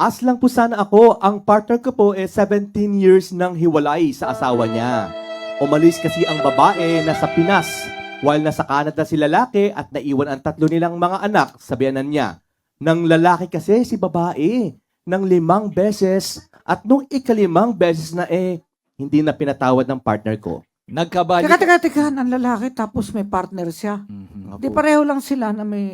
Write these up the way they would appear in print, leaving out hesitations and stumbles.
As lang po sana ako, ang partner ko po 17 years nang hiwalay sa asawa niya. Umalis kasi ang babae nasa Pinas, while nasa Canada si lalaki at naiwan ang 3 nilang mga anak sa biyanan niya. Nang lalaki kasi si babae, ng 5 beses, at nung ika-5 beses na hindi na pinatawad ng partner ko. Nagkabalik. Teka, ang lalaki tapos may partner siya. Mhm. Di pareho lang sila na may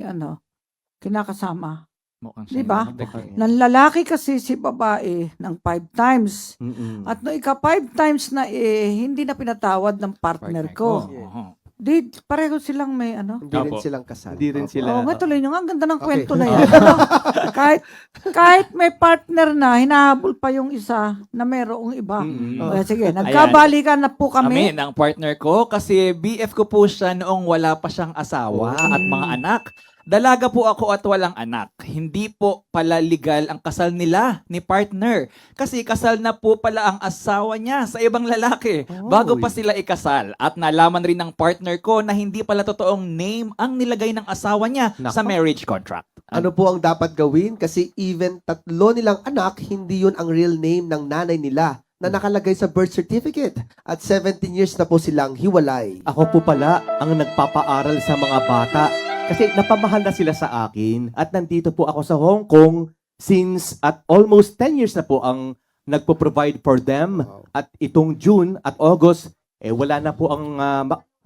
kinakasama. Mukhang Di siya ba? yung nagdekor. Nang lalaki kasi si babae ng 5 times. Mm-mm. At no ika-5 times na hindi na pinatawad ng partner ko. Oo. Di pareho silang may Hindi rin Opo. silang kasal. Hindi rin sila. Oo, nga tuloy nyo nga. Ang ganda ng Okay. kwento na yan. kahit may partner na, hinahabol pa yung isa na mayroong iba. Mm-mm. Sige, nagkabalikan na po kami. Ng partner ko kasi BF ko po siya noong wala pa siyang asawa at mga anak. Dalaga po ako at walang anak. Hindi po pala legal ang kasal nila ni partner. Kasi kasal na po pala ang asawa niya sa ibang lalaki bago pa sila ikasal. At nalaman rin ng partner ko na hindi pala totoong name ang nilagay ng asawa niya sa Nako. marriage contract. Ano po ang dapat gawin? Kasi even 3 nilang anak, hindi yun ang real name ng nanay nila na nakalagay sa birth certificate. At 17 years na po silang hiwalay. Ako po pala ang nagpapaaral sa mga bata kasi napamahal na sila sa akin at nandito po ako sa Hong Kong since at almost 10 years na po ang nagpo-provide for them. Wow. At itong June at August, wala na po ang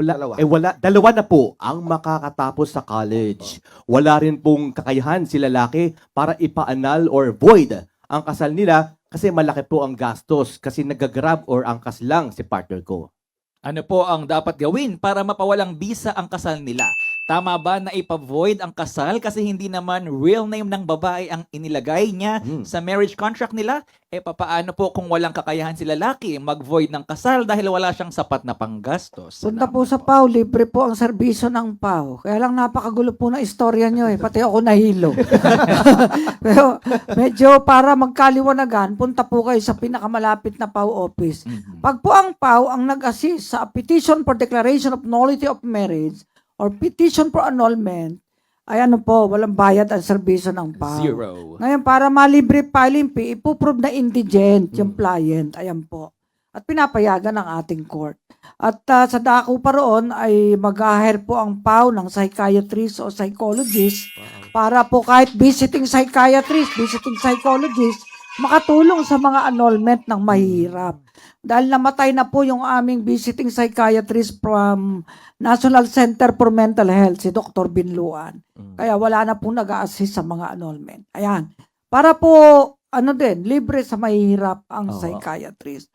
Dalawa. dalawa na po ang makakatapos sa college. Wala rin pong kakayahan si lalaki para ipa-annul or void ang kasal nila kasi malaki po ang gastos kasi nagagrab or angkas lang si partner ko. Ano po ang dapat gawin para mapawalang bisa ang kasal nila? Tama ba na ipa-void ang kasal kasi hindi naman real name ng babae ang inilagay niya sa marriage contract nila? Papaano po kung walang kakayahan si lalaki mag-void ng kasal dahil wala siyang sapat na panggastos? Punta po sa PAW, libre po ang serbisyo ng PAW. Kaya lang napakagulo po na istorya nyo pati ako nahilo. Pero medyo para magkaliwanagan, punta po kayo sa pinakamalapit na PAW office. Pag po ang PAW ang nag-assist sa petition for declaration of nullity of marriage or petition for annulment, ay walang bayad ang serbisyo ng PAW. Zero. Ngayon, para malibre filing fee, ipuprove na indigent yung client. Ayan po. At pinapayagan ng ating court. At sa dako pa roon ay mag-hire po ang PAW ng psychiatrist o psychologist para po kahit visiting psychiatrist, visiting psychologist, makatulong sa mga annulment ng mahirap. Dahil namatay na po yung aming visiting psychiatrist from National Center for Mental Health, si Dr. Binluan. Kaya wala na pong nag-a-assist sa mga annulment. Ayan. Para po, libre sa mahihirap ang psychiatrist.